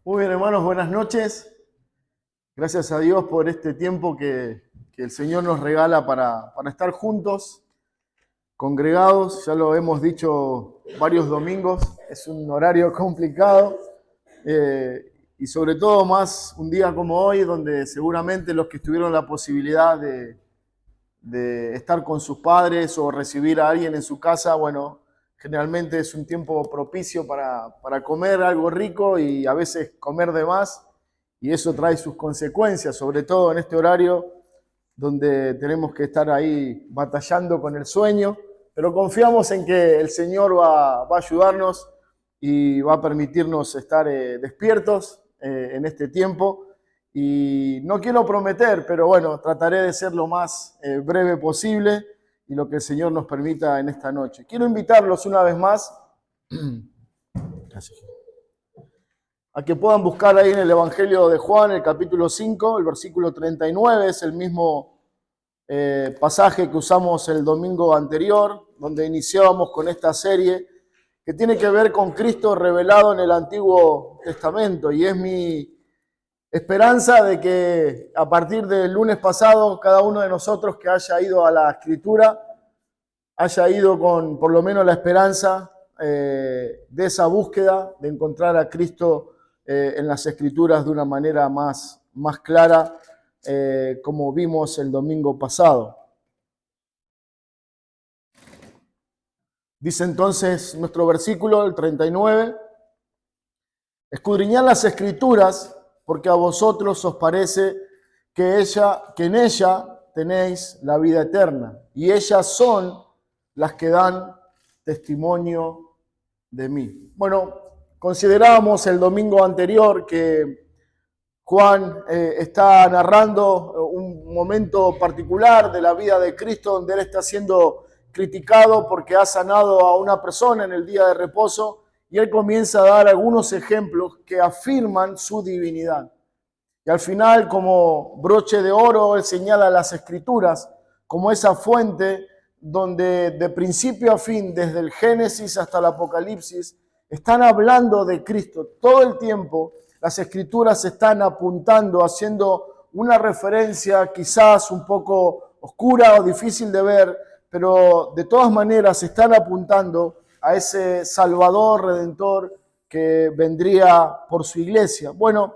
Muy bien, hermanos, buenas noches. Gracias a Dios por este tiempo que el Señor nos regala para estar juntos, congregados. Ya lo hemos dicho varios domingos, es un horario complicado y sobre todo más un día como hoy, donde seguramente los que tuvieron la posibilidad de estar con sus padres o recibir a alguien en su casa, bueno, generalmente es un tiempo propicio para comer algo rico y a veces comer de más, y eso trae sus consecuencias, sobre todo en este horario donde tenemos que estar ahí batallando con el sueño, pero confiamos en que el Señor va a ayudarnos y va a permitirnos estar despiertos en este tiempo. Y no quiero prometer, pero bueno, trataré de ser lo más breve posible y lo que el Señor nos permita en esta noche. Quiero invitarlos una vez más a que puedan buscar ahí en el Evangelio de Juan, el capítulo 5, el versículo 39, es el mismo pasaje que usamos el domingo anterior, donde iniciábamos con esta serie que tiene que ver con Cristo revelado en el Antiguo Testamento, y es mi esperanza de que a partir del lunes pasado, cada uno de nosotros que haya ido a la Escritura, haya ido con por lo menos la esperanza de esa búsqueda, de encontrar a Cristo en las Escrituras de una manera más clara, como vimos el domingo pasado. Dice entonces nuestro versículo, el 39, escudriñad las Escrituras, porque a vosotros os parece que en ella tenéis la vida eterna, y ellas son las que dan testimonio de mí. Bueno, considerábamos el domingo anterior que Juan está narrando un momento particular de la vida de Cristo, donde él está siendo criticado porque ha sanado a una persona en el día de reposo, y él comienza a dar algunos ejemplos que afirman su divinidad. Y al final, como broche de oro, él señala las Escrituras como esa fuente donde de principio a fin, desde el Génesis hasta el Apocalipsis, están hablando de Cristo. Todo el tiempo las Escrituras están apuntando, haciendo una referencia quizás un poco oscura o difícil de ver, pero de todas maneras están apuntando a ese Salvador, Redentor, que vendría por su iglesia. Bueno,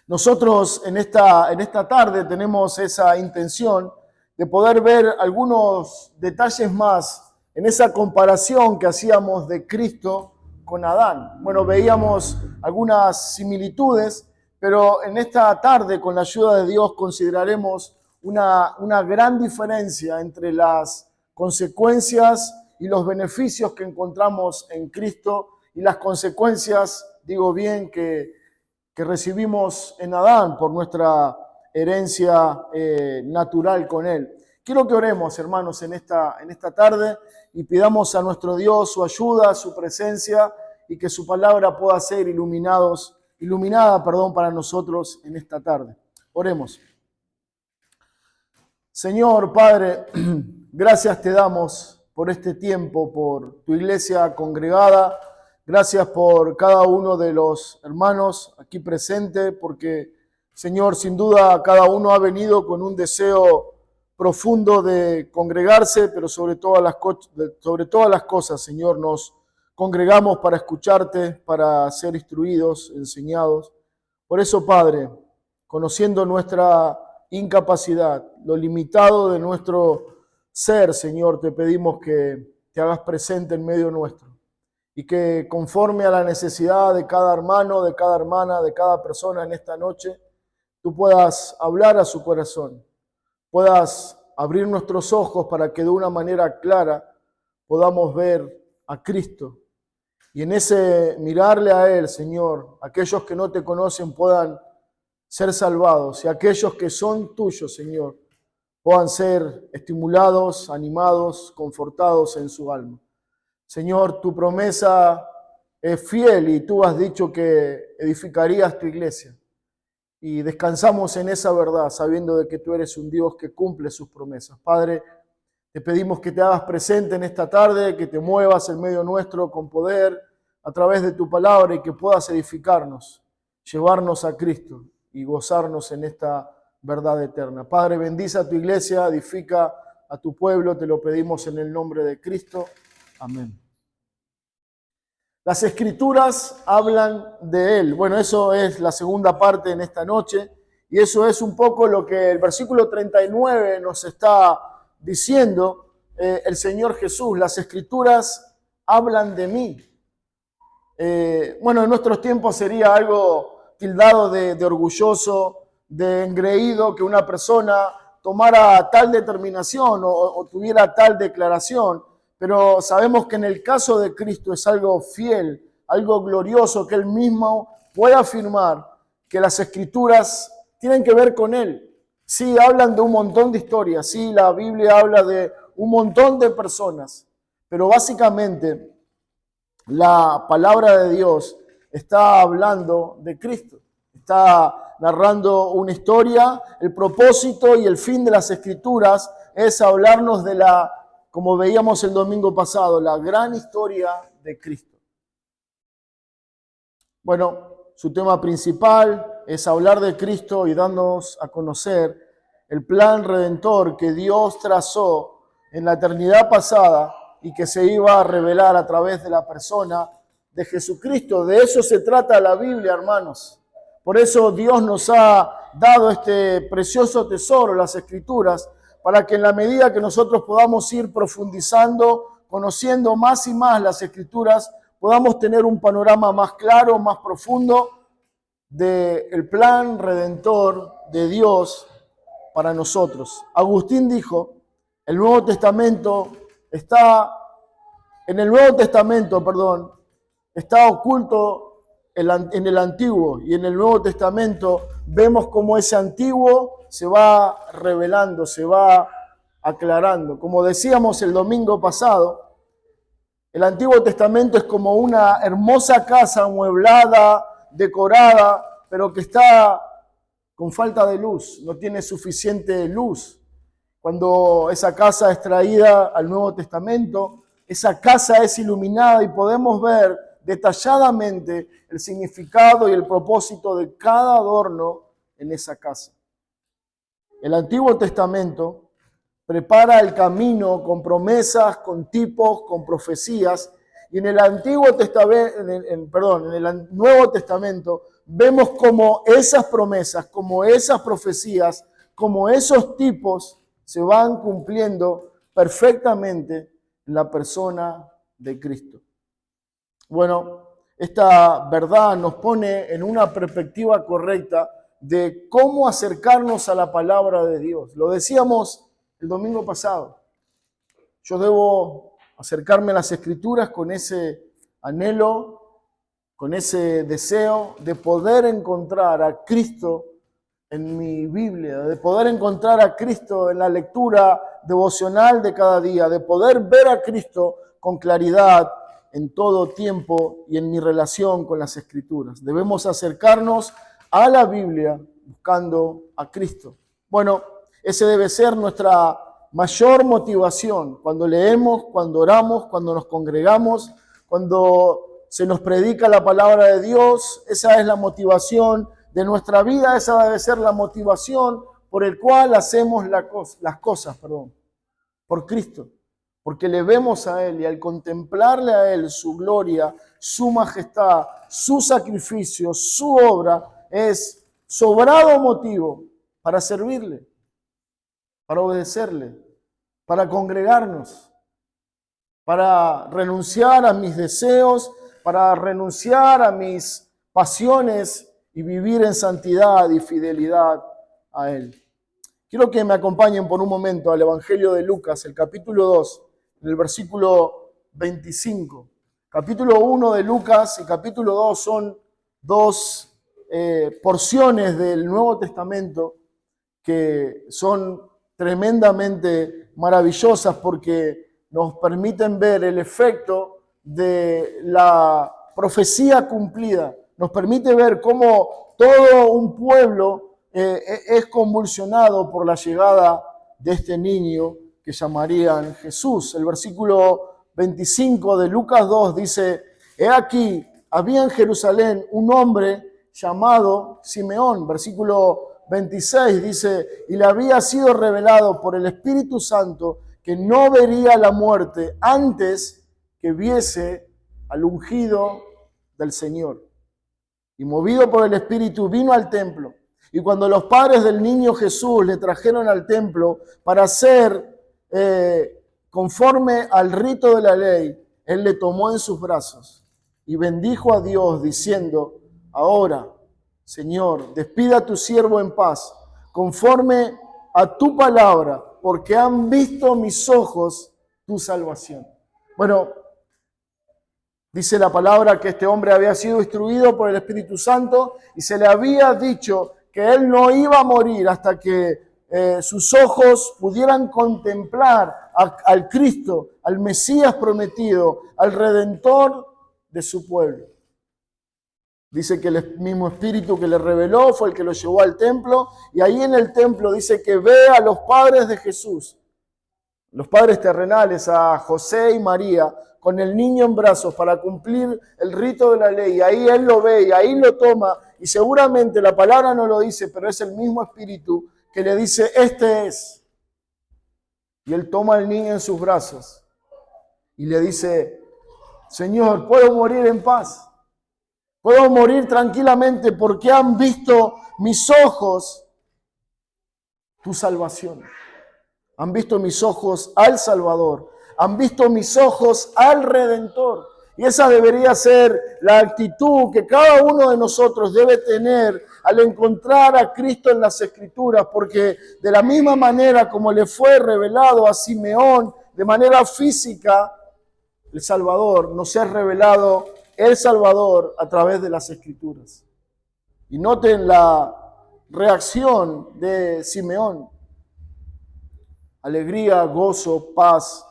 nosotros en esta tarde tenemos esa intención de poder ver algunos detalles más en esa comparación que hacíamos de Cristo con Adán. Bueno, veíamos algunas similitudes, pero en esta tarde, con la ayuda de Dios, consideraremos una gran diferencia entre las consecuencias y los beneficios que encontramos en Cristo y las consecuencias, digo bien, que recibimos en Adán por nuestra herencia natural con Él. Quiero que oremos, hermanos, en esta tarde y pidamos a nuestro Dios su ayuda, su presencia, y que su palabra pueda ser iluminada para nosotros en esta tarde. Oremos. Señor, Padre, gracias te damos por este tiempo, por tu iglesia congregada. Gracias por cada uno de los hermanos aquí presentes, porque, Señor, sin duda cada uno ha venido con un deseo profundo de congregarse, pero sobre todas las cosas, Señor, nos congregamos para escucharte, para ser instruidos, enseñados. Por eso, Padre, conociendo nuestra incapacidad, lo limitado de nuestro ser, Señor, te pedimos que te hagas presente en medio nuestro y que conforme a la necesidad de cada hermano, de cada hermana, de cada persona en esta noche, tú puedas hablar a su corazón, puedas abrir nuestros ojos para que de una manera clara podamos ver a Cristo. Y en ese mirarle a Él, Señor, aquellos que no te conocen puedan ser salvados, y aquellos que son tuyos, Señor, puedan ser estimulados, animados, confortados en su alma. Señor, tu promesa es fiel y tú has dicho que edificarías tu iglesia. Y descansamos en esa verdad, sabiendo de que tú eres un Dios que cumple sus promesas. Padre, te pedimos que te hagas presente en esta tarde, que te muevas en medio nuestro con poder, a través de tu palabra y que puedas edificarnos, llevarnos a Cristo y gozarnos en esta verdad eterna. Padre, bendice a tu iglesia, edifica a tu pueblo, te lo pedimos en el nombre de Cristo. Amén. Las Escrituras hablan de Él. Bueno, eso es la segunda parte en esta noche y eso es un poco lo que el versículo 39 nos está diciendo el Señor Jesús. Las Escrituras hablan de mí. Bueno, en nuestros tiempos sería algo tildado de orgulloso, de engreído, que una persona tomara tal determinación o tuviera tal declaración, pero sabemos que en el caso de Cristo es algo fiel, algo glorioso, que Él mismo puede afirmar que las Escrituras tienen que ver con Él. Sí, hablan de un montón de historias, sí, la Biblia habla de un montón de personas, pero básicamente la palabra de Dios está hablando de Cristo, está narrando una historia. El propósito y el fin de las Escrituras es hablarnos de como veíamos el domingo pasado, la gran historia de Cristo. Bueno, su tema principal es hablar de Cristo y darnos a conocer el plan redentor que Dios trazó en la eternidad pasada y que se iba a revelar a través de la persona de Jesucristo. De eso se trata la Biblia, hermanos. Por eso Dios nos ha dado este precioso tesoro, las Escrituras, para que en la medida que nosotros podamos ir profundizando, conociendo más y más las Escrituras, podamos tener un panorama más claro, más profundo del plan redentor de Dios para nosotros. Agustín dijo, en el Nuevo Testamento está oculto en el Antiguo, y en el Nuevo Testamento vemos cómo ese Antiguo se va revelando, se va aclarando. Como decíamos el domingo pasado, el Antiguo Testamento es como una hermosa casa amueblada, decorada, pero que está con falta de luz, no tiene suficiente luz. Cuando esa casa es traída al Nuevo Testamento, esa casa es iluminada y podemos ver detalladamente el significado y el propósito de cada adorno en esa casa. El Antiguo Testamento prepara el camino con promesas, con tipos, con profecías, y en el Nuevo Testamento vemos cómo esas promesas, como esas profecías, como esos tipos se van cumpliendo perfectamente en la persona de Cristo. Bueno, esta verdad nos pone en una perspectiva correcta de cómo acercarnos a la palabra de Dios. Lo decíamos el domingo pasado. Yo debo acercarme a las Escrituras con ese anhelo, con ese deseo de poder encontrar a Cristo en mi Biblia, de poder encontrar a Cristo en la lectura devocional de cada día, de poder ver a Cristo con claridad en todo tiempo y en mi relación con las Escrituras. Debemos acercarnos a la Biblia buscando a Cristo. Bueno, ese debe ser nuestra mayor motivación cuando leemos, cuando oramos, cuando nos congregamos, cuando se nos predica la palabra de Dios. Esa es la motivación de nuestra vida, esa debe ser la motivación por el cual hacemos las cosas, por Cristo. Porque le vemos a Él y al contemplarle a Él su gloria, su majestad, su sacrificio, su obra, es sobrado motivo para servirle, para obedecerle, para congregarnos, para renunciar a mis deseos, para renunciar a mis pasiones y vivir en santidad y fidelidad a Él. Quiero que me acompañen por un momento al Evangelio de Lucas, el capítulo 2, en el versículo 25. Capítulo 1 de Lucas y capítulo 2 son dos porciones del Nuevo Testamento que son tremendamente maravillosas porque nos permiten ver el efecto de la profecía cumplida. Nos permite ver cómo todo un pueblo es convulsionado por la llegada de este niño que llamarían Jesús. El versículo 25 de Lucas 2 dice: He aquí, había en Jerusalén un hombre llamado Simeón, versículo 26 dice, y le había sido revelado por el Espíritu Santo que no vería la muerte antes que viese al ungido del Señor. Y movido por el Espíritu vino al templo. Y cuando los padres del niño Jesús le trajeron al templo para hacer conforme al rito de la ley, él le tomó en sus brazos y bendijo a Dios diciendo, ahora, Señor, despida a tu siervo en paz, conforme a tu palabra, porque han visto mis ojos tu salvación. Bueno, dice la palabra que este hombre había sido instruido por el Espíritu Santo y se le había dicho que él no iba a morir hasta que sus ojos pudieran contemplar al Cristo, al Mesías prometido, al Redentor de su pueblo. Dice que el mismo Espíritu que le reveló fue el que lo llevó al templo y ahí en el templo dice que ve a los padres de Jesús, los padres terrenales, a José y María, con el niño en brazos para cumplir el rito de la ley. Y ahí él lo ve y ahí lo toma. Y seguramente la palabra no lo dice, pero es el mismo Espíritu que le dice, este es. Y él toma al niño en sus brazos y le dice, Señor, ¿puedo morir en paz? ¿Puedo morir tranquilamente porque han visto mis ojos tu salvación? Han visto mis ojos al Salvador. Han visto mis ojos al Redentor. Y esa debería ser la actitud que cada uno de nosotros debe tener al encontrar a Cristo en las Escrituras, porque de la misma manera como le fue revelado a Simeón de manera física, el Salvador, nos es revelado el Salvador a través de las Escrituras. Y noten la reacción de Simeón. Alegría, gozo, paz,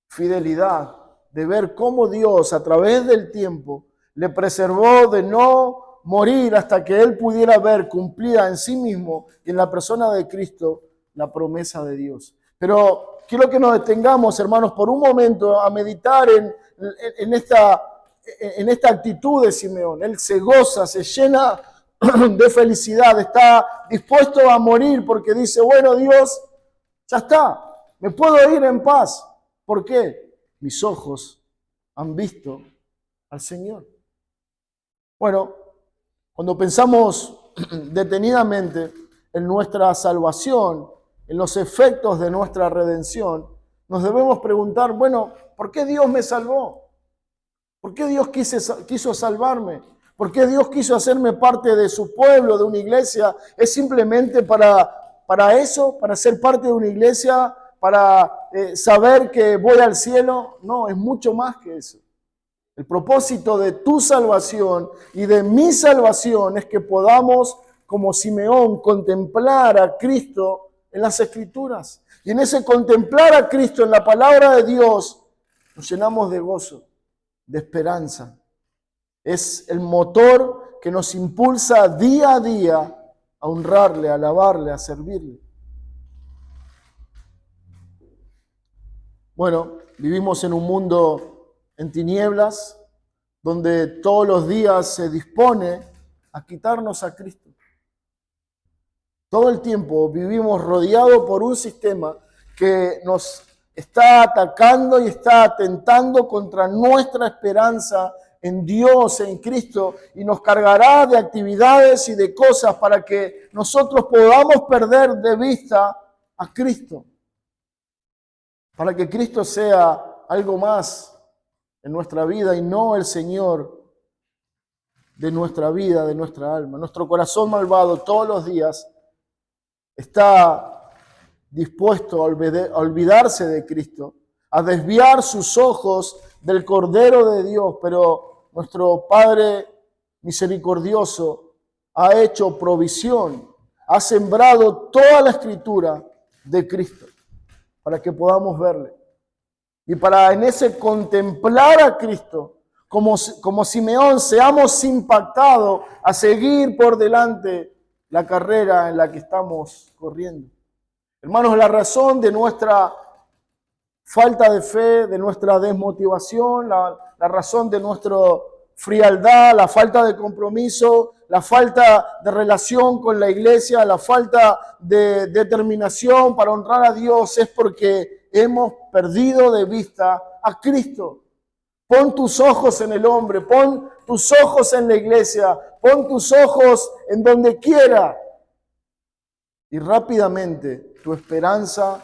fidelidad, de ver cómo Dios a través del tiempo le preservó de no morir hasta que él pudiera ver cumplida en sí mismo y en la persona de Cristo la promesa de Dios. Pero quiero que nos detengamos, hermanos, por un momento a meditar en esta actitud de Simeón. Él se goza, se llena de felicidad, está dispuesto a morir porque dice, bueno, Dios, ya está, me puedo ir en paz. ¿Por qué? Mis ojos han visto al Señor. Bueno, cuando pensamos detenidamente en nuestra salvación, en los efectos de nuestra redención, nos debemos preguntar, bueno, ¿por qué Dios me salvó? ¿Por qué Dios quiso salvarme? ¿Por qué Dios quiso hacerme parte de su pueblo, de una iglesia? ¿Es simplemente para eso, para ser parte de una iglesia, para saber que voy al cielo? No, es mucho más que eso. El propósito de tu salvación y de mi salvación es que podamos, como Simeón, contemplar a Cristo en las Escrituras. Y en ese contemplar a Cristo en la palabra de Dios, nos llenamos de gozo, de esperanza. Es el motor que nos impulsa día a día a honrarle, a alabarle, a servirle. Bueno, vivimos en un mundo en tinieblas, donde todos los días se dispone a quitarnos a Cristo. Todo el tiempo vivimos rodeados por un sistema que nos está atacando y está atentando contra nuestra esperanza en Dios, en Cristo, y nos cargará de actividades y de cosas para que nosotros podamos perder de vista a Cristo. Para que Cristo sea algo más en nuestra vida y no el Señor de nuestra vida, de nuestra alma. Nuestro corazón malvado todos los días está dispuesto a olvidarse de Cristo, a desviar sus ojos del Cordero de Dios, pero nuestro Padre misericordioso ha hecho provisión, ha sembrado toda la Escritura de Cristo para que podamos verle. Y para en ese contemplar a Cristo, como Simeón, seamos impactados a seguir por delante la carrera en la que estamos corriendo. Hermanos, la razón de nuestra falta de fe, de nuestra desmotivación, la razón de nuestra frialdad, la falta de compromiso, la falta de relación con la iglesia, la falta de determinación para honrar a Dios, es porque hemos perdido de vista a Cristo. Pon tus ojos en el hombre, pon tus ojos en la iglesia, pon tus ojos en donde quiera. Y rápidamente tu esperanza,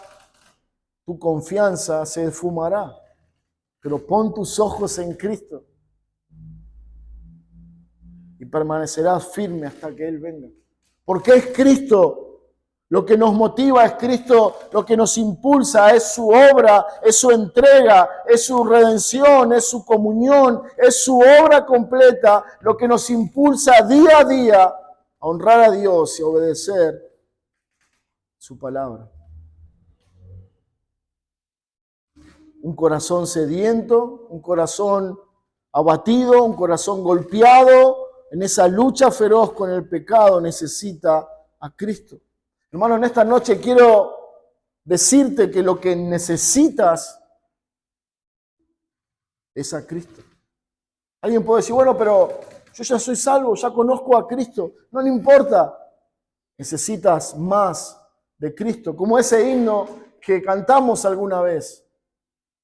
tu confianza se esfumará. Pero pon tus ojos en Cristo y permanecerás firme hasta que Él venga. Porque es Cristo lo que nos motiva, es Cristo lo que nos impulsa, es su obra, es su entrega, es su redención, es su comunión, es su obra completa, lo que nos impulsa día a día a honrar a Dios y obedecer su palabra. Un corazón sediento, un corazón abatido, un corazón golpeado en esa lucha feroz con el pecado necesita a Cristo. Hermano, en esta noche quiero decirte que lo que necesitas es a Cristo. Alguien puede decir, bueno, pero yo ya soy salvo, ya conozco a Cristo. No le importa. Necesitas más de Cristo. Como ese himno que cantamos alguna vez.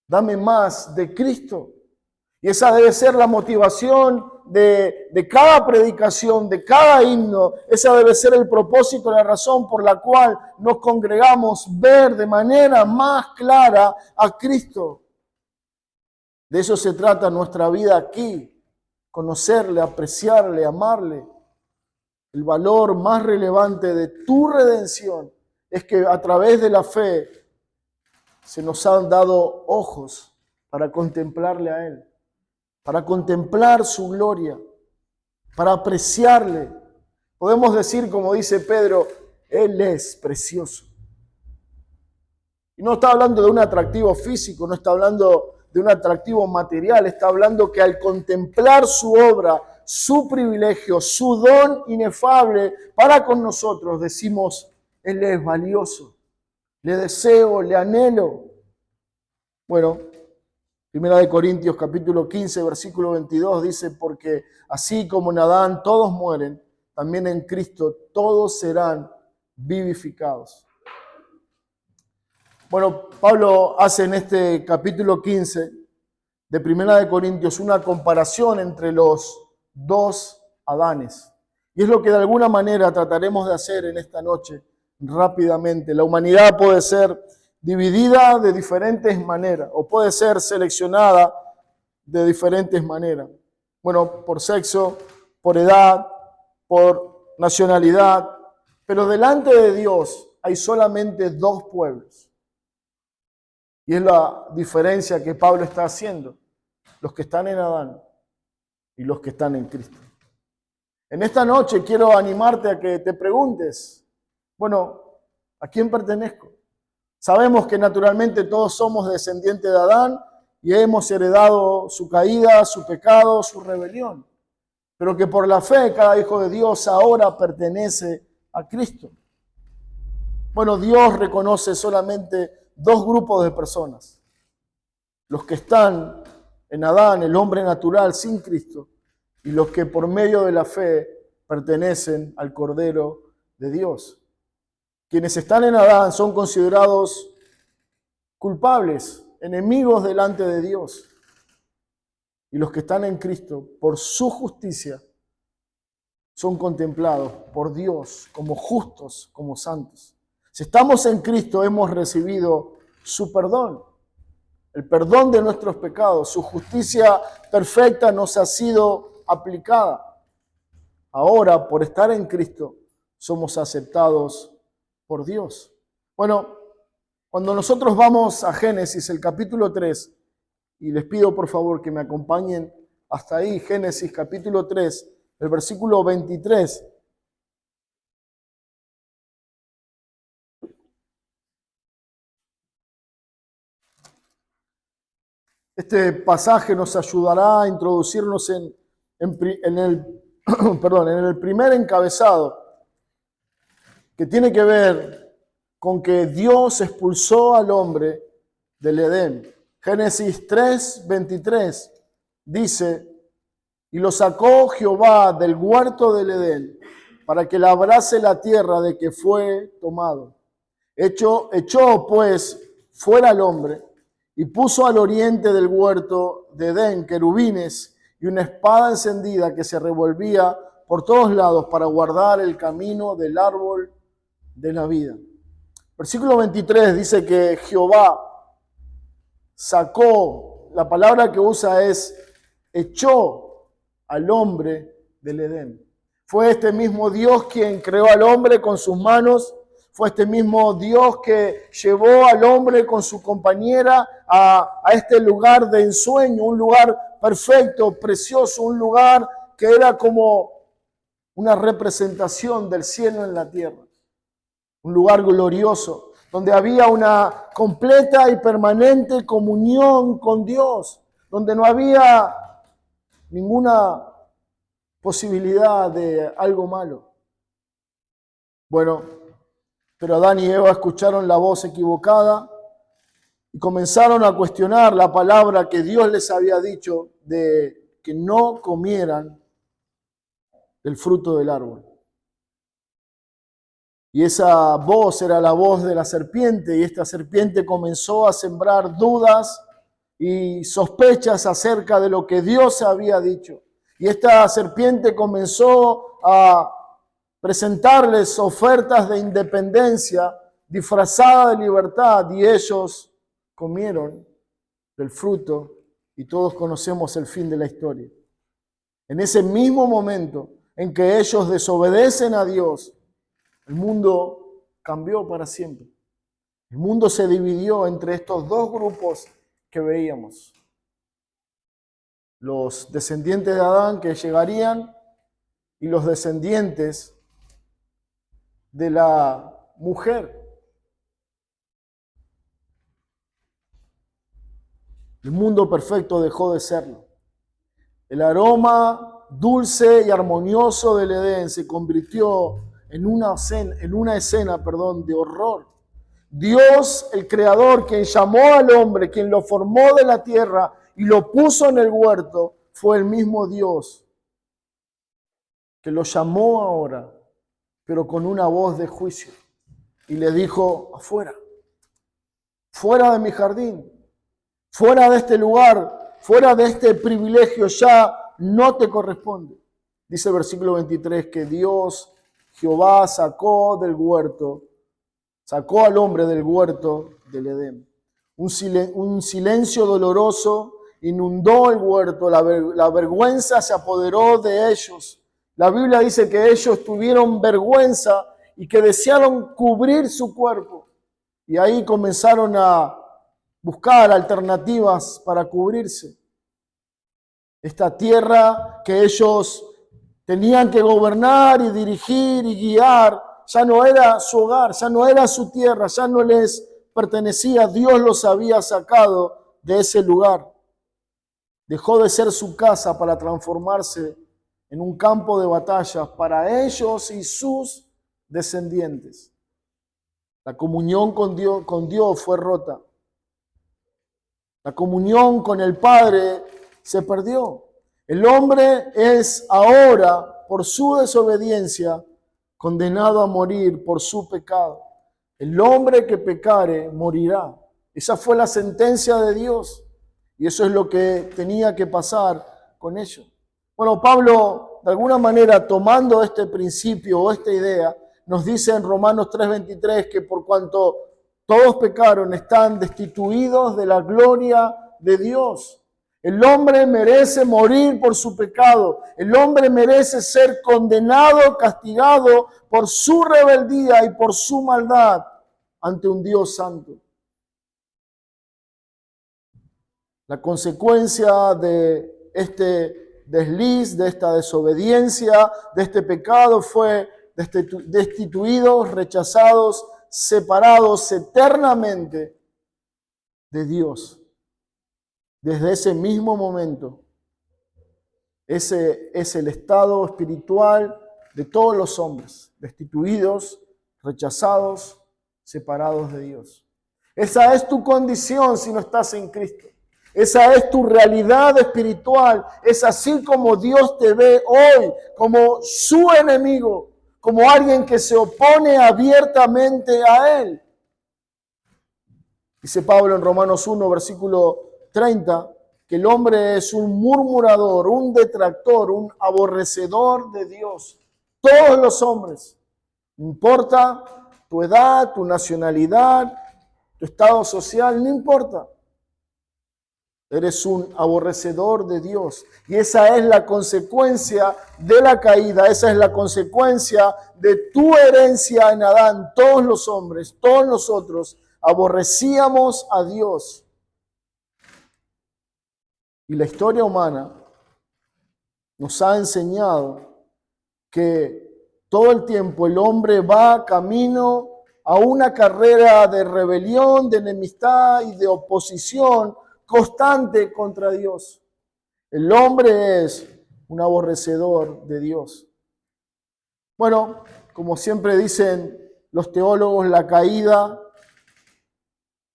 Dame más de Cristo. Y esa debe ser la motivación de cada predicación, de cada himno. Esa debe ser el propósito, la razón por la cual nos congregamos, ver de manera más clara a Cristo. De eso se trata nuestra vida aquí, conocerle, apreciarle, amarle. El valor más relevante de tu redención es que a través de la fe se nos han dado ojos para contemplarle a Él, para contemplar su gloria, para apreciarle. Podemos decir, como dice Pedro, Él es precioso. Y no está hablando de un atractivo físico, no está hablando de un atractivo material, está hablando que al contemplar su obra, su privilegio, su don inefable para con nosotros, decimos, Él es valioso, le deseo, le anhelo. Bueno, 1 Corintios capítulo 15, versículo 22 dice, porque así como en Adán todos mueren, también en Cristo todos serán vivificados. Bueno, Pablo hace en este capítulo 15 de 1 Corintios una comparación entre los dos Adanes. Y es lo que de alguna manera trataremos de hacer en esta noche rápidamente. La humanidad puede ser dividida de diferentes maneras o puede ser seleccionada de diferentes maneras. Bueno, por sexo, por edad, por nacionalidad, pero delante de Dios hay solamente dos pueblos. Y es la diferencia que Pablo está haciendo, los que están en Adán y los que están en Cristo. En esta noche quiero animarte a que te preguntes, bueno, ¿a quién pertenezco? Sabemos que naturalmente todos somos descendientes de Adán y hemos heredado su caída, su pecado, su rebelión. Pero que por la fe cada hijo de Dios ahora pertenece a Cristo. Bueno, Dios reconoce solamente dos grupos de personas. Los que están en Adán, el hombre natural sin Cristo, y los que por medio de la fe pertenecen al Cordero de Dios. Quienes están en Adán son considerados culpables, enemigos delante de Dios. Y los que están en Cristo, por su justicia, son contemplados por Dios como justos, como santos. Si estamos en Cristo, hemos recibido su perdón, el perdón de nuestros pecados. Su justicia perfecta nos ha sido aplicada. Ahora, por estar en Cristo, somos aceptados por Dios. Bueno, cuando nosotros vamos a Génesis, el capítulo 3, y les pido por favor que me acompañen hasta ahí, Génesis capítulo 3, el versículo 23. Este pasaje nos ayudará a introducirnos en el primer encabezado, que tiene que ver con que Dios expulsó al hombre del Edén. Génesis 3:23 dice: y lo sacó Jehová del huerto del Edén para que labrase la tierra de que fue tomado. Echó pues fuera al hombre y puso al oriente del huerto de Edén querubines y una espada encendida que se revolvía por todos lados para guardar el camino del árbol de la vida. Versículo 23 dice que Jehová sacó, la palabra que usa es echó al hombre del Edén. Fue este mismo Dios quien creó al hombre con sus manos. Fue este mismo Dios que llevó al hombre con su compañera a este lugar de ensueño, un lugar perfecto, precioso, un lugar que era como una representación del cielo en la tierra. Un lugar glorioso, donde había una completa y permanente comunión con Dios, donde no había ninguna posibilidad de algo malo. Bueno, pero Adán y Eva escucharon la voz equivocada y comenzaron a cuestionar la palabra que Dios les había dicho de que no comieran del fruto del árbol. Y esa voz era la voz de la serpiente, y esta serpiente comenzó a sembrar dudas y sospechas acerca de lo que Dios había dicho. Y esta serpiente comenzó a presentarles ofertas de independencia disfrazada de libertad, y ellos comieron del fruto, y todos conocemos el fin de la historia. En ese mismo momento en que ellos desobedecen a Dios, el mundo cambió para siempre. El mundo se dividió entre estos dos grupos que veíamos. Los descendientes de Adán que llegarían y los descendientes de la mujer. El mundo perfecto dejó de serlo. El aroma dulce y armonioso del Edén se convirtió en una escena de horror. Dios, el Creador, quien llamó al hombre, quien lo formó de la tierra y lo puso en el huerto, fue el mismo Dios que lo llamó ahora, pero con una voz de juicio, y le dijo: afuera, fuera de mi jardín, fuera de este lugar, fuera de este privilegio, ya no te corresponde. Dice el versículo 23 que Dios, Jehová, sacó al hombre del huerto del Edén. Un silencio doloroso inundó el huerto, la vergüenza se apoderó de ellos. La Biblia dice que ellos tuvieron vergüenza y que desearon cubrir su cuerpo. Y ahí comenzaron a buscar alternativas para cubrirse. Esta tierra que ellos tenían que gobernar y dirigir y guiar, ya no era su hogar, ya no era su tierra, ya no les pertenecía. Dios los había sacado de ese lugar. Dejó de ser su casa para transformarse en un campo de batalla para ellos y sus descendientes. La comunión con Dios fue rota. La comunión con el Padre se perdió. El hombre es ahora, por su desobediencia, condenado a morir por su pecado. El hombre que pecare morirá. Esa fue la sentencia de Dios. Y eso es lo que tenía que pasar con ellos. Bueno, Pablo, de alguna manera, tomando este principio o esta idea, nos dice en Romanos 3:23 que por cuanto todos pecaron, están destituidos de la gloria de Dios. El hombre merece morir por su pecado. El hombre merece ser condenado, castigado por su rebeldía y por su maldad ante un Dios santo. La consecuencia de este desliz, de esta desobediencia, de este pecado fue destituidos, rechazados, separados eternamente de Dios. Desde ese mismo momento, ese es el estado espiritual de todos los hombres, destituidos, rechazados, separados de Dios. Esa es tu condición si no estás en Cristo. Esa es tu realidad espiritual. Es así como Dios te ve hoy, como su enemigo, como alguien que se opone abiertamente a Él. Dice Pablo en Romanos 1, versículo 30, que el hombre es un murmurador, un detractor, un aborrecedor de Dios. Todos los hombres, no importa tu edad, tu nacionalidad, tu estado social, no importa. Eres un aborrecedor de Dios. Y esa es la consecuencia de la caída. Esa es la consecuencia de tu herencia en Adán. Todos los hombres, todos nosotros, aborrecíamos a Dios. Y la historia humana nos ha enseñado que todo el tiempo el hombre va camino a una carrera de rebelión, de enemistad y de oposición constante contra Dios. El hombre es un aborrecedor de Dios. Bueno, como siempre dicen los teólogos, la caída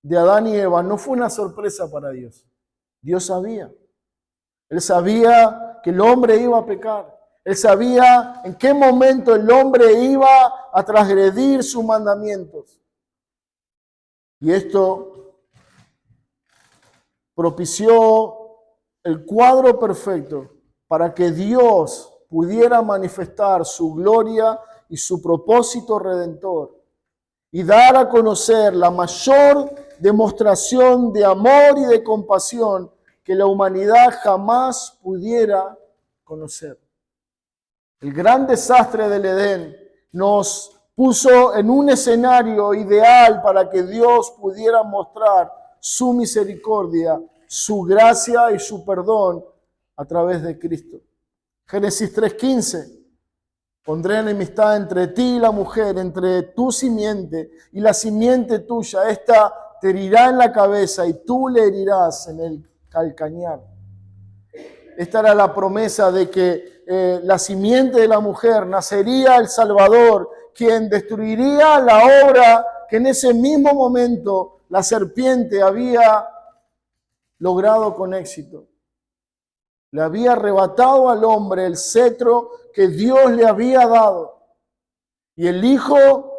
de Adán y Eva no fue una sorpresa para Dios. Dios sabía. Él sabía que el hombre iba a pecar. Él sabía en qué momento el hombre iba a transgredir sus mandamientos. Y esto propició el cuadro perfecto para que Dios pudiera manifestar su gloria y su propósito redentor y dar a conocer la mayor demostración de amor y de compasión que la humanidad jamás pudiera conocer. El gran desastre del Edén nos puso en un escenario ideal para que Dios pudiera mostrar su misericordia, su gracia y su perdón a través de Cristo. Génesis 3:15. Pondré enemistad entre ti y la mujer, entre tu simiente y la simiente tuya. Esta te herirá en la cabeza y tú le herirás en el calcañar. Esta era la promesa de que la simiente de la mujer nacería el Salvador, quien destruiría la obra que en ese mismo momento la serpiente había logrado con éxito. Le había arrebatado al hombre el cetro que Dios le había dado. Y el hijo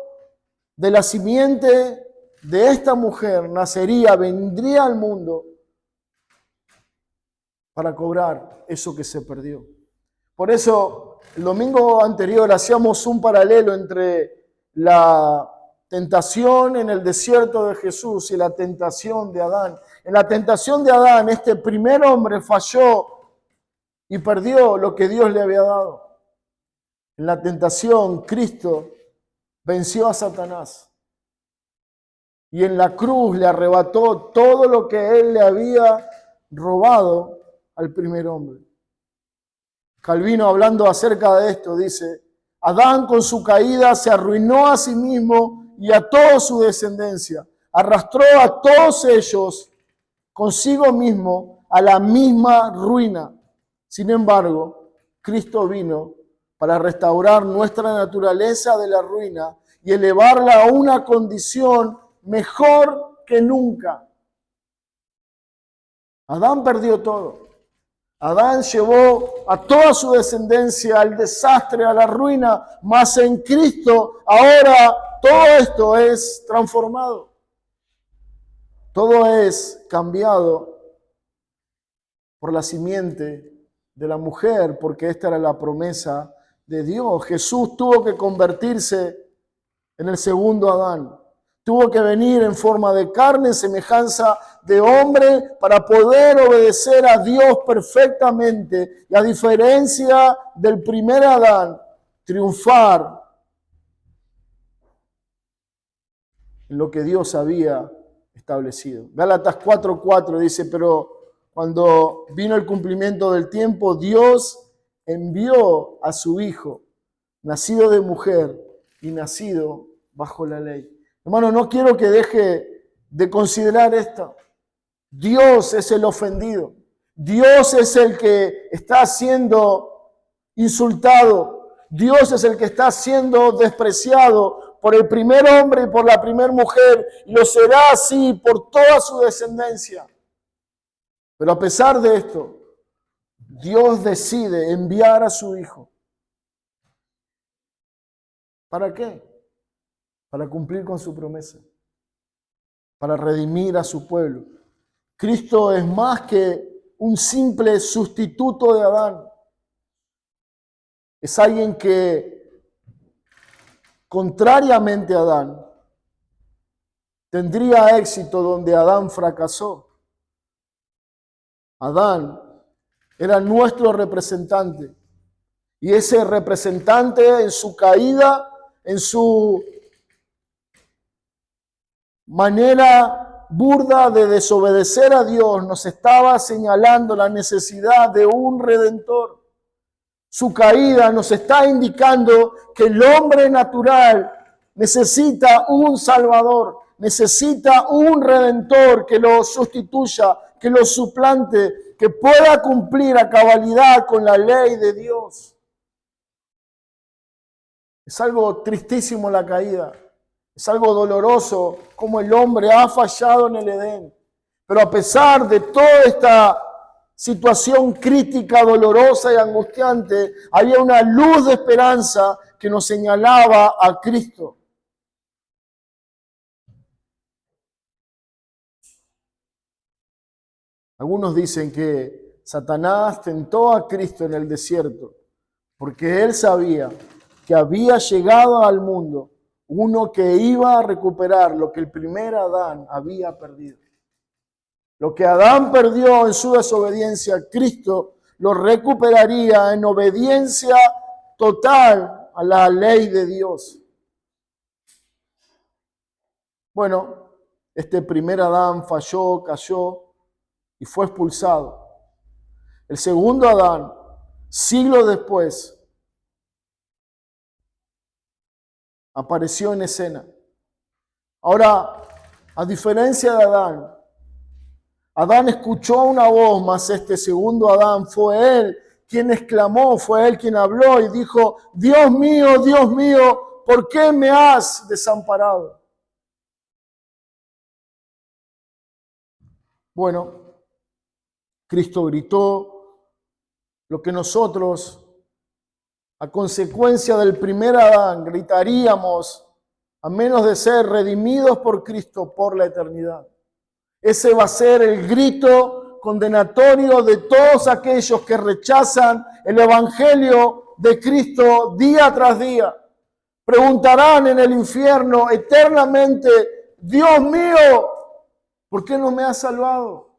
de la simiente de esta mujer nacería, vendría al mundo para cobrar eso que se perdió. Por eso, el domingo anterior hacíamos un paralelo entre la tentación en el desierto de Jesús y la tentación de Adán. En la tentación de Adán, este primer hombre falló y perdió lo que Dios le había dado. En la tentación, Cristo venció a Satanás. Y en la cruz le arrebató todo lo que él le había robado al primer hombre. Calvino, hablando acerca de esto, dice: Adán con su caída se arruinó a sí mismo y a toda su descendencia. Arrastró a todos ellos consigo mismo a la misma ruina. Sin embargo, Cristo vino para restaurar nuestra naturaleza de la ruina y elevarla a una condición mejor que nunca. Adán perdió todo. Adán llevó a toda su descendencia al desastre, a la ruina, mas en Cristo ahora todo esto es transformado. Todo es cambiado por la simiente de la mujer, porque esta era la promesa de Dios. Jesús tuvo que convertirse en el segundo Adán. Tuvo que venir en forma de carne, en semejanza de hombre, para poder obedecer a Dios perfectamente y, a diferencia del primer Adán, triunfar en lo que Dios había establecido. Gálatas 4:4 dice: pero cuando vino el cumplimiento del tiempo, Dios envió a su Hijo, nacido de mujer y nacido bajo la ley. Hermano, no quiero que deje de considerar esto. Dios es el ofendido. Dios es el que está siendo insultado. Dios es el que está siendo despreciado por el primer hombre y por la primera mujer, y lo será así por toda su descendencia. Pero a pesar de esto, Dios decide enviar a su Hijo. ¿Para qué? Para cumplir con su promesa, para redimir a su pueblo. Cristo es más que un simple sustituto de Adán. Es alguien que, contrariamente a Adán, tendría éxito donde Adán fracasó. Adán era nuestro representante. Y ese representante en su caída, en su manera burda de desobedecer a Dios, nos estaba señalando la necesidad de un redentor. Su caída nos está indicando que el hombre natural necesita un salvador, necesita un redentor que lo sustituya, que lo suplante, que pueda cumplir a cabalidad con la ley de Dios. Es algo tristísimo la caída. Es algo doloroso como el hombre ha fallado en el Edén. Pero a pesar de toda esta situación crítica, dolorosa y angustiante, había una luz de esperanza que nos señalaba a Cristo. Algunos dicen que Satanás tentó a Cristo en el desierto porque él sabía que había llegado al mundo uno que iba a recuperar lo que el primer Adán había perdido. Lo que Adán perdió en su desobediencia, Cristo lo recuperaría en obediencia total a la ley de Dios. Bueno, este primer Adán falló, cayó y fue expulsado. El segundo Adán, siglos después, apareció en escena. Ahora, a diferencia de Adán, Adán escuchó una voz, mas este segundo Adán fue él quien exclamó, fue él quien habló y dijo: Dios mío, ¿por qué me has desamparado? Bueno, Cristo gritó lo que nosotros, a consecuencia del primer Adán, gritaríamos a menos de ser redimidos por Cristo por la eternidad. Ese va a ser el grito condenatorio de todos aquellos que rechazan el Evangelio de Cristo día tras día. Preguntarán en el infierno eternamente: Dios mío, ¿por qué no me has salvado?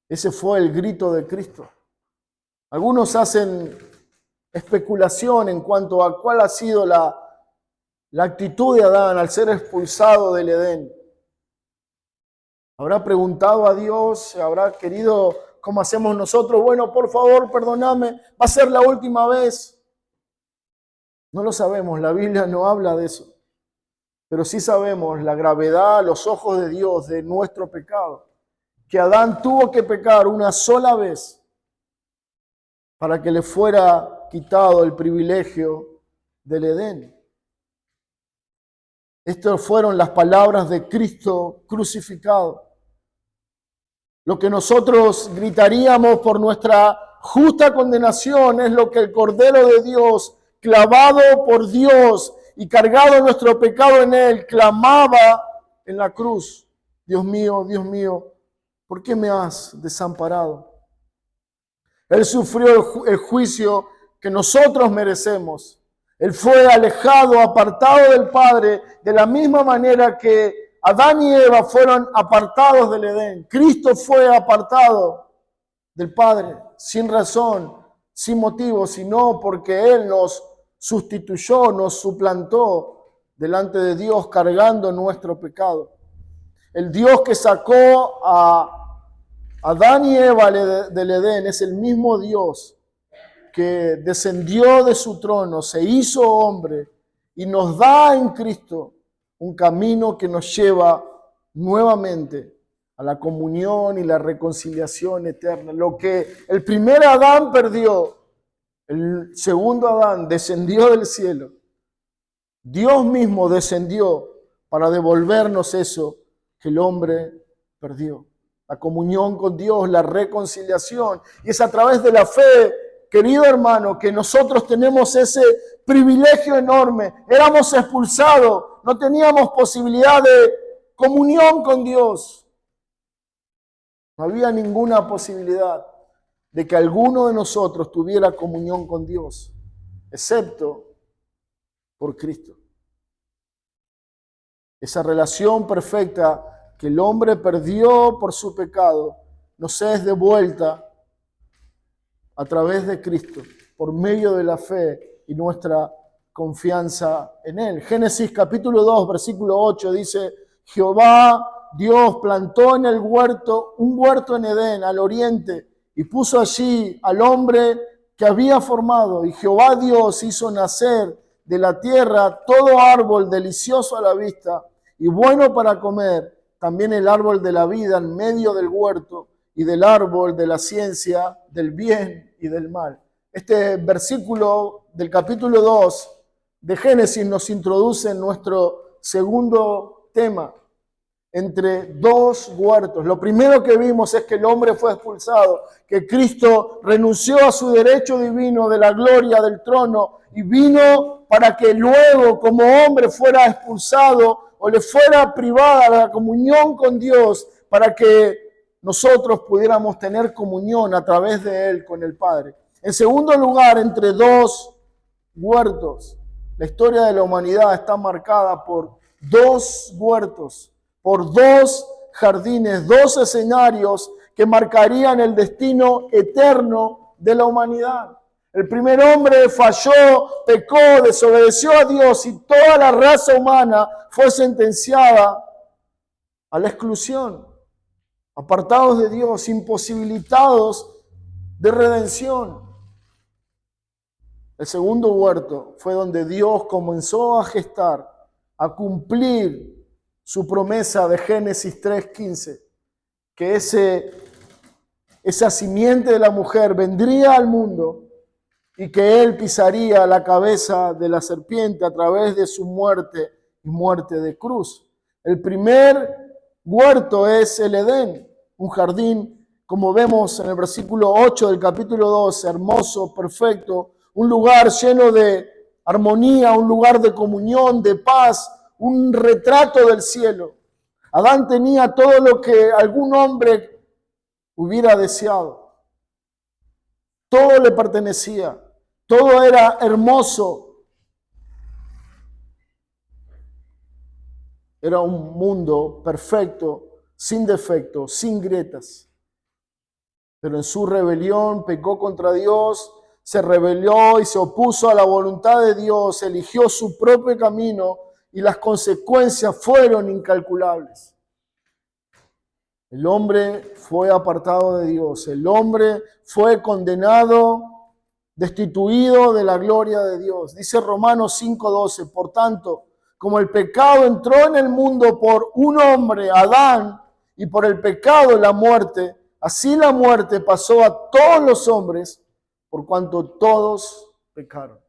Ese fue el grito de Cristo. Algunos hacen especulación en cuanto a cuál ha sido la actitud de Adán al ser expulsado del Edén. ¿Habrá preguntado a Dios? ¿Habrá querido, como hacemos nosotros? Bueno, por favor, perdóname, va a ser la última vez. No lo sabemos, la Biblia no habla de eso. Pero sí sabemos la gravedad a los ojos de Dios de nuestro pecado. Que Adán tuvo que pecar una sola vez para que le fuera quitado el privilegio del Edén. Estas fueron las palabras de Cristo crucificado. Lo que nosotros gritaríamos por nuestra justa condenación es lo que el Cordero de Dios, clavado por Dios y cargado nuestro pecado en él, clamaba en la cruz: Dios mío, ¿por qué me has desamparado? Él sufrió el juicio que nosotros merecemos. Él fue alejado, apartado del Padre, de la misma manera que Adán y Eva fueron apartados del Edén. Cristo fue apartado del Padre, sin razón, sin motivo, sino porque Él nos sustituyó, nos suplantó delante de Dios, cargando nuestro pecado. El Dios que sacó a Adán y Eva del Edén es el mismo Dios que descendió de su trono, se hizo hombre y nos da en Cristo un camino que nos lleva nuevamente a la comunión y la reconciliación eterna. Lo que el primer Adán perdió, El segundo Adán descendió del cielo. Dios mismo descendió para devolvernos eso que el hombre perdió. La comunión con Dios, la reconciliación. Y es a través de la fe, querido hermano, que nosotros tenemos ese privilegio enorme. Éramos expulsados, no teníamos posibilidad de comunión con Dios. No había ninguna posibilidad de que alguno de nosotros tuviera comunión con Dios, excepto por Cristo. Esa relación perfecta que el hombre perdió por su pecado, nos es devuelta a través de Cristo, por medio de la fe y nuestra confianza en Él. Génesis capítulo 2, versículo 8 dice, Jehová Dios plantó en el huerto, un huerto en Edén, al oriente, y puso allí al hombre que había formado. Y Jehová Dios hizo nacer de la tierra todo árbol delicioso a la vista y bueno para comer, también el árbol de la vida en medio del huerto y del árbol de la ciencia del bien y del mal. Este versículo del capítulo 2 de Génesis nos introduce en nuestro segundo tema, entre dos huertos. Lo primero que vimos es que el hombre fue expulsado, que Cristo renunció a su derecho divino de la gloria del trono y vino para que luego como hombre fuera expulsado o le fuera privada la comunión con Dios para que nosotros pudiéramos tener comunión a través de Él con el Padre. En segundo lugar, entre dos huertos. La historia de la humanidad está marcada por dos huertos, por dos jardines, dos escenarios que marcarían el destino eterno de la humanidad. El primer hombre falló, pecó, desobedeció a Dios y toda la raza humana fue sentenciada a la exclusión, apartados de Dios, imposibilitados de redención. El segundo huerto fue donde Dios comenzó a gestar, a cumplir su promesa de Génesis 3:15, que esa simiente de la mujer vendría al mundo y que él pisaría la cabeza de la serpiente a través de su muerte y muerte de cruz. El primer huerto es el Edén, un jardín, como vemos en el versículo 8 del capítulo 2, hermoso, perfecto, un lugar lleno de armonía, un lugar de comunión, de paz, un retrato del cielo. Adán tenía todo lo que algún hombre hubiera deseado. Todo le pertenecía, todo era hermoso. Era un mundo perfecto, sin defectos, sin grietas. Pero en su rebelión pecó contra Dios, se rebeló y se opuso a la voluntad de Dios, eligió su propio camino y las consecuencias fueron incalculables. El hombre fue apartado de Dios, el hombre fue condenado, destituido de la gloria de Dios. Dice Romanos 5:12, por tanto, como el pecado entró en el mundo por un hombre, Adán, y por el pecado la muerte, así la muerte pasó a todos los hombres, por cuanto todos pecaron.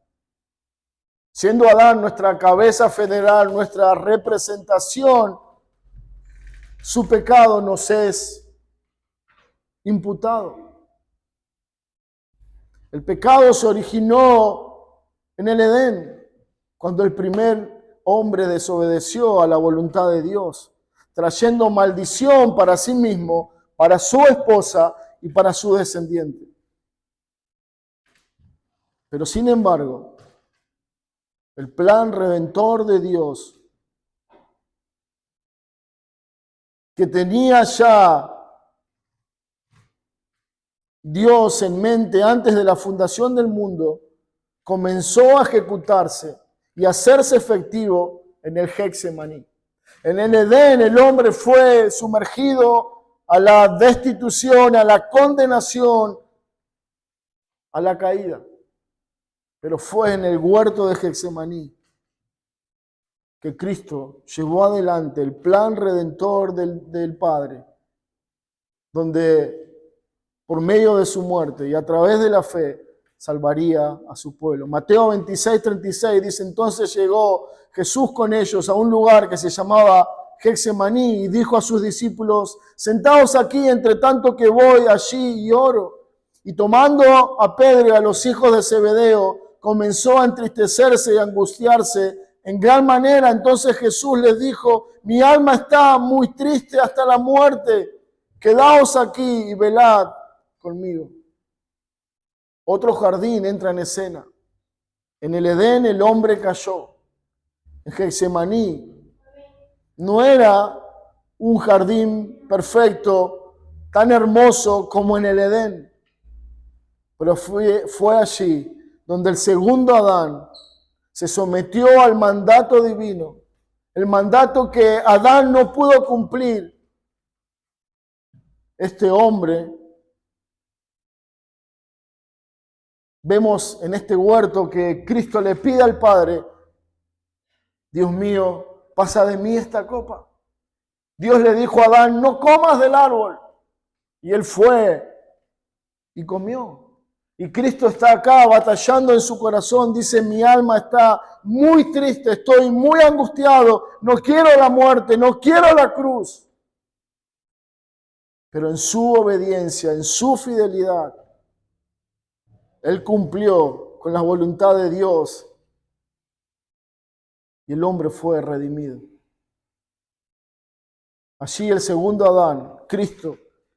Siendo Adán nuestra cabeza federal, nuestra representación, su pecado nos es imputado. El pecado se originó en el Edén, cuando el primer hombre desobedeció a la voluntad de Dios, trayendo maldición para sí mismo, para su esposa y para su descendiente. Pero sin embargo, el plan redentor de Dios, que tenía ya Dios en mente antes de la fundación del mundo, comenzó a ejecutarse y a hacerse efectivo en el Getsemaní. En el Edén el hombre fue sumergido a la destitución, a la condenación, a la caída. Pero fue en el huerto de Getsemaní que Cristo llevó adelante el plan redentor del Padre, donde por medio de su muerte y a través de la fe salvaría a su pueblo. Mateo 26:36 dice, entonces llegó Jesús con ellos a un lugar que se llamaba Getsemaní y dijo a sus discípulos, sentaos aquí entre tanto que voy allí y oro. Y tomando a Pedro y a los hijos de Zebedeo, comenzó a entristecerse y angustiarse en gran manera. Entonces Jesús les dijo, mi alma está muy triste hasta la muerte. Quedaos aquí y velad conmigo. Otro jardín entra en escena. En el Edén el hombre cayó. En Getsemaní no era un jardín perfecto, tan hermoso como en el Edén. Pero fue allí donde el segundo Adán se sometió al mandato divino. El mandato que Adán no pudo cumplir. Este hombre, vemos en este huerto que Cristo le pide al Padre, Dios mío, pasa de mí esta copa. Dios le dijo a Adán, no comas del árbol. Y él fue y comió. Y Cristo está acá batallando en su corazón. Dice, mi alma está muy triste, estoy muy angustiado. No quiero la muerte, no quiero la cruz. Pero en su obediencia, en su fidelidad, Él cumplió con la voluntad de Dios. Y el hombre fue redimido. Allí el segundo Adán, Cristo,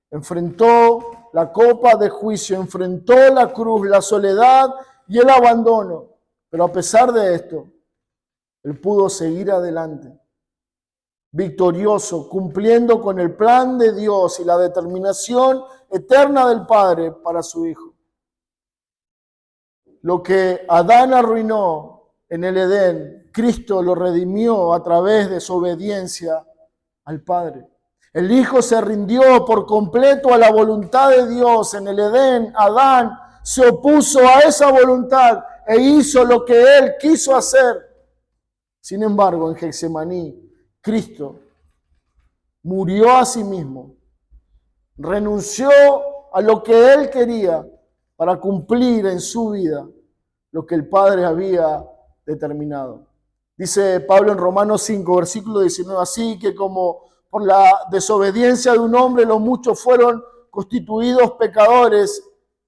enfrentó la copa de juicio, enfrentó la cruz, la soledad y el abandono. Pero a pesar de esto, Él pudo seguir adelante, victorioso, cumpliendo con el plan de Dios y la determinación eterna del Padre para su Hijo. Lo que Adán arruinó en el Edén, Cristo lo redimió a través de su obediencia al Padre. El Hijo se rindió por completo a la voluntad de Dios. En el Edén, Adán se opuso a esa voluntad e hizo lo que él quiso hacer. Sin embargo, en Getsemaní, Cristo murió a sí mismo, renunció a lo que él quería para cumplir en su vida lo que el Padre había determinado. Dice Pablo en Romanos 5, versículo 19, así que como por la desobediencia de un hombre los muchos fueron constituidos pecadores,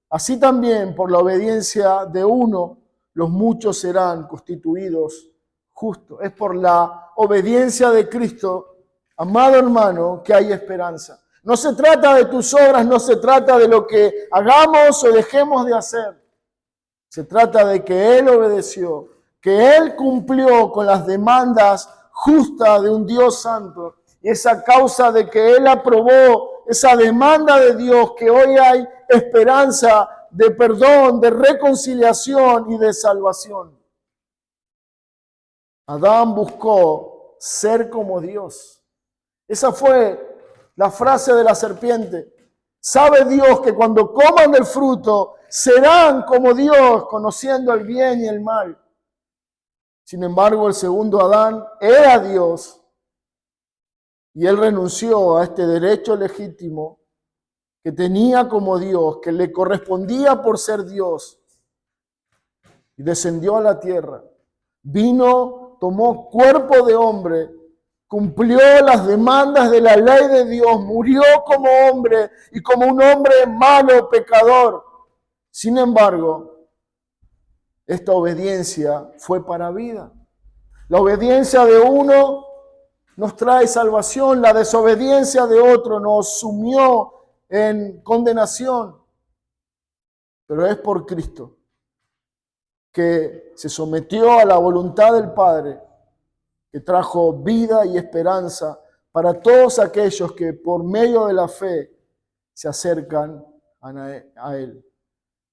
así también por la obediencia de uno los muchos serán constituidos justos. Es por la obediencia de Cristo, amado hermano, que hay esperanza. No se trata de tus obras, no se trata de lo que hagamos o dejemos de hacer. Se trata de que Él obedeció, que Él cumplió con las demandas justas de un Dios santo. Y esa causa de que Él aprobó esa demanda de Dios, que hoy hay esperanza de perdón, de reconciliación y de salvación. Adán buscó ser como Dios. Esa fue la frase de la serpiente. Sabe Dios que cuando coman del fruto serán como Dios, conociendo el bien y el mal. Sin embargo, el segundo Adán era Dios y él renunció a este derecho legítimo que tenía como Dios, que le correspondía por ser Dios, y descendió a la tierra. Vino, tomó cuerpo de hombre, cumplió las demandas de la ley de Dios, murió como hombre y como un hombre malo, pecador. Sin embargo, esta obediencia fue para vida. La obediencia de uno nos trae salvación, la desobediencia de otro nos sumió en condenación. Pero es por Cristo, que se sometió a la voluntad del Padre, que trajo vida y esperanza para todos aquellos que por medio de la fe se acercan a Él.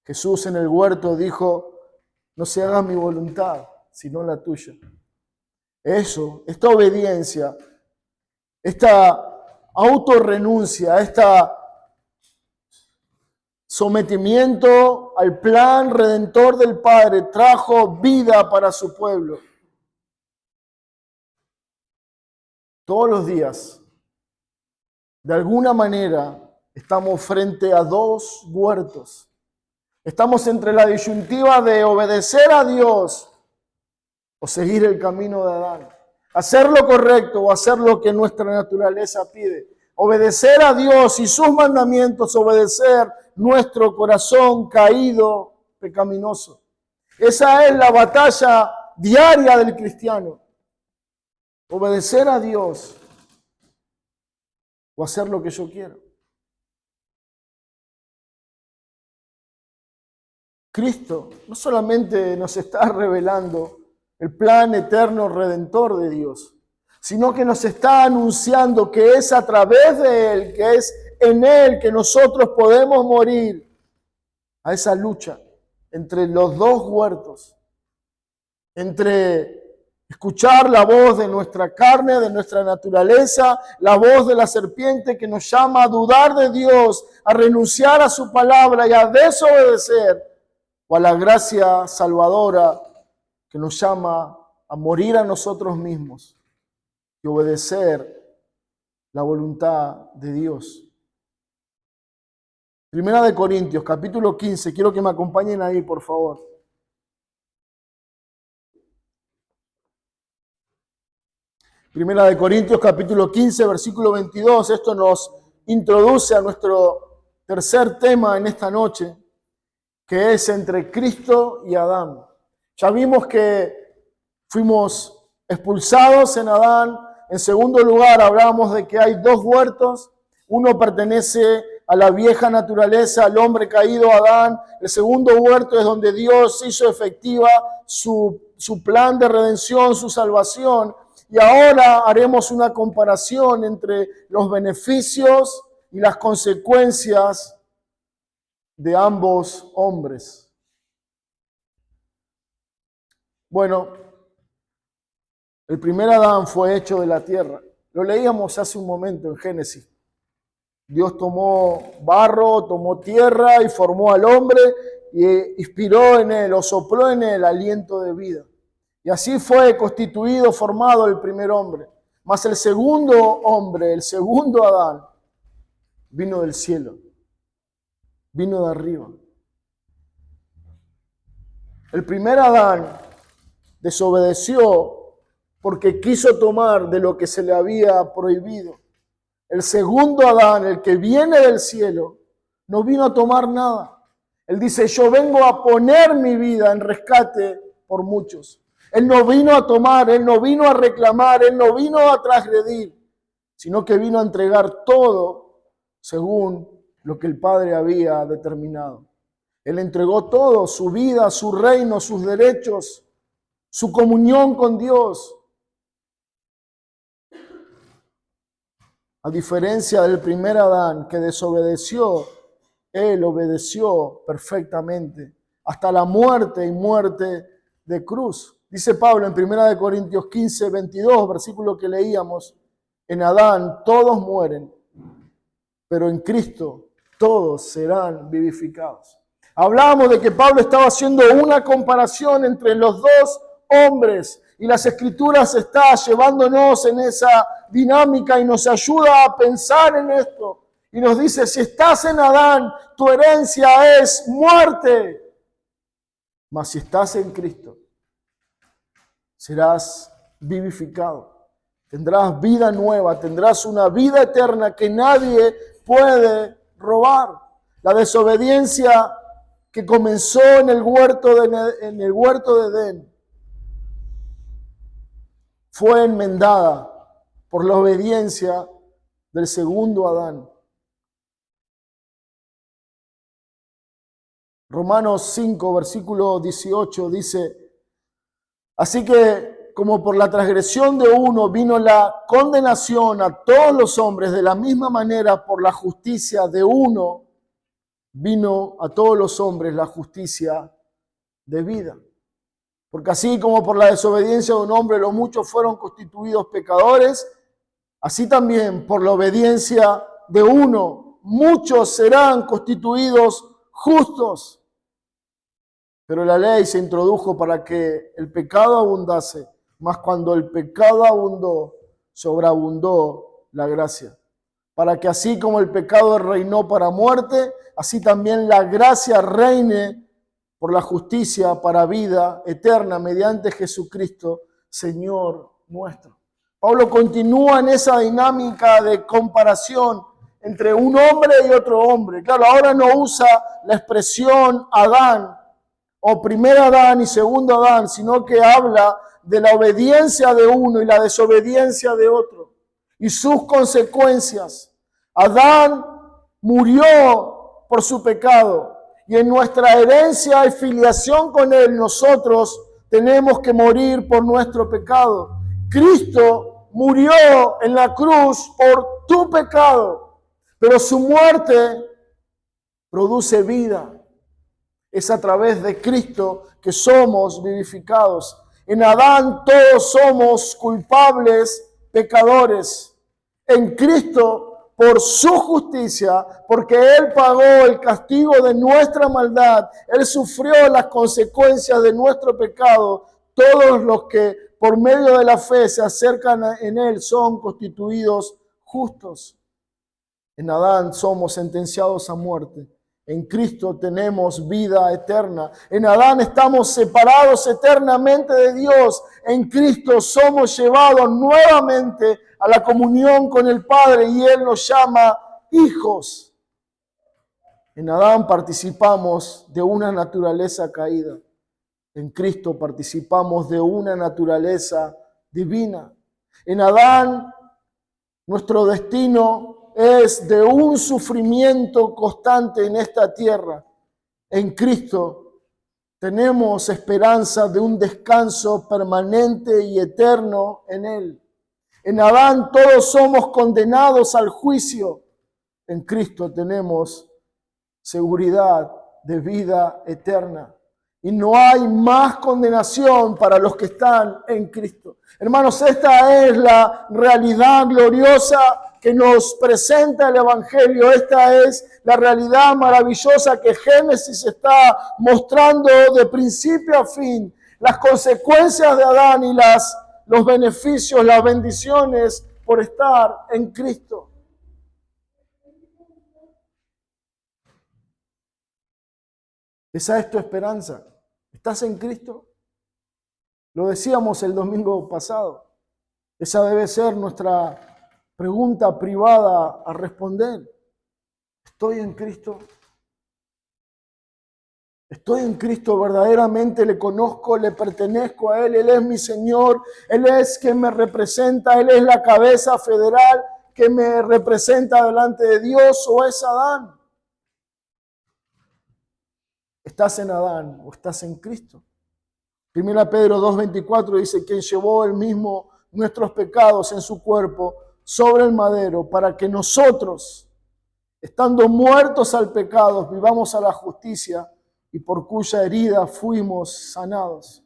Jesús en el huerto dijo, no se haga mi voluntad, sino la tuya. Eso, esta obediencia, esta autorrenuncia, este sometimiento al plan redentor del Padre trajo vida para su pueblo. Todos los días, de alguna manera, estamos frente a dos huertos. Estamos entre la disyuntiva de obedecer a Dios o seguir el camino de Adán. Hacer lo correcto o hacer lo que nuestra naturaleza pide. Obedecer a Dios y sus mandamientos, obedecer nuestro corazón caído, pecaminoso. Esa es la batalla diaria del cristiano. Obedecer a Dios o hacer lo que yo quiero. Cristo no solamente nos está revelando el plan eterno redentor de Dios, sino que nos está anunciando que es a través de Él, que es en Él que nosotros podemos morir a esa lucha entre los dos huertos, entre escuchar la voz de nuestra carne, de nuestra naturaleza, la voz de la serpiente que nos llama a dudar de Dios, a renunciar a su palabra y a desobedecer, o a la gracia salvadora que nos llama a morir a nosotros mismos y obedecer la voluntad de Dios. Primera de Corintios, capítulo 15. Quiero que me acompañen ahí, por favor. Primera de Corintios, capítulo 15, versículo 22. Esto nos introduce a nuestro tercer tema en esta noche, que es entre Cristo y Adán. Ya vimos que fuimos expulsados en Adán. En segundo lugar, hablamos de que hay dos huertos. Uno pertenece a la vieja naturaleza, al hombre caído Adán. El segundo huerto es donde Dios hizo efectiva su plan de redención, su salvación. Y ahora haremos una comparación entre los beneficios y las consecuencias de ambos hombres. Bueno, el primer Adán fue hecho de la tierra. Lo leíamos hace un momento en Génesis. Dios tomó barro, tomó tierra y formó al hombre y inspiró en él o sopló en él aliento de vida. Y así fue constituido, formado el primer hombre. Mas el segundo hombre, el segundo Adán, vino del cielo. Vino de arriba. El primer Adán desobedeció porque quiso tomar de lo que se le había prohibido. El segundo Adán, el que viene del cielo, no vino a tomar nada. Él dice, yo vengo a poner mi vida en rescate por muchos. Él no vino a tomar, Él no vino a reclamar, Él no vino a transgredir, sino que vino a entregar todo según lo que el Padre había determinado. Él entregó todo, su vida, su reino, sus derechos, su comunión con Dios. A diferencia del primer Adán que desobedeció, él obedeció perfectamente hasta la muerte y muerte de cruz. Dice Pablo en 1 Corintios 15, 22, versículo que leíamos, en Adán todos mueren, pero en Cristo todos serán vivificados. Hablábamos de que Pablo estaba haciendo una comparación entre los dos hombres y las Escrituras está llevándonos en esa dinámica y nos ayuda a pensar en esto. Y nos dice, si estás en Adán, tu herencia es muerte. Mas si estás en Cristo, serás vivificado. Tendrás vida nueva, tendrás una vida eterna que nadie puede robar. La desobediencia que comenzó en el huerto de Edén fue enmendada por la obediencia del segundo Adán. Romanos 5, versículo 18 dice, así que como por la transgresión de uno vino la condenación a todos los hombres, de la misma manera por la justicia de uno vino a todos los hombres la justicia de vida. Porque así como por la desobediencia de un hombre los muchos fueron constituidos pecadores, así también por la obediencia de uno muchos serán constituidos justos. Pero la ley se introdujo para que el pecado abundase, mas cuando el pecado abundó, sobreabundó la gracia, para que así como el pecado reinó para muerte, así también la gracia reine por la justicia para vida eterna mediante Jesucristo, Señor nuestro. Pablo continúa en esa dinámica de comparación entre un hombre y otro hombre. Claro, ahora no usa la expresión Adán, o primer Adán y segundo Adán, sino que habla de la obediencia de uno y la desobediencia de otro, y sus consecuencias. Adán murió por su pecado, y en nuestra herencia y filiación con él, nosotros tenemos que morir por nuestro pecado. Cristo murió en la cruz por tu pecado, pero su muerte produce vida. Es a través de Cristo que somos vivificados. En Adán todos somos culpables, pecadores. En Cristo, por su justicia, porque Él pagó el castigo de nuestra maldad, Él sufrió las consecuencias de nuestro pecado, todos los que por medio de la fe se acercan en Él son constituidos justos. En Adán somos sentenciados a muerte. En Cristo tenemos vida eterna. En Adán estamos separados eternamente de Dios. En Cristo somos llevados nuevamente a la comunión con el Padre y Él nos llama hijos. En Adán participamos de una naturaleza caída. En Cristo participamos de una naturaleza divina. En Adán nuestro destino es de un sufrimiento constante en esta tierra. En Cristo tenemos esperanza de un descanso permanente y eterno en Él. En Adán todos somos condenados al juicio. En Cristo tenemos seguridad de vida eterna. Y no hay más condenación para los que están en Cristo. Hermanos, esta es la realidad gloriosa que nos presenta el Evangelio. Esta es la realidad maravillosa que Génesis está mostrando de principio a fin. Las consecuencias de Adán y los beneficios, las bendiciones por estar en Cristo. Esa es tu esperanza. ¿Estás en Cristo? Lo decíamos el domingo pasado. Esa debe ser nuestra pregunta privada a responder. ¿Estoy en Cristo? ¿Estoy en Cristo verdaderamente? ¿Le conozco? ¿Le pertenezco a Él? Él es mi Señor. Él es quien me representa. Él es la cabeza federal que me representa delante de Dios. ¿O es Adán? ¿Estás en Adán o estás en Cristo? 1 Pedro 2:24 dice, quien llevó él mismo nuestros pecados en su cuerpo sobre el madero, para que nosotros, estando muertos al pecado, vivamos a la justicia, y por cuya herida fuimos sanados.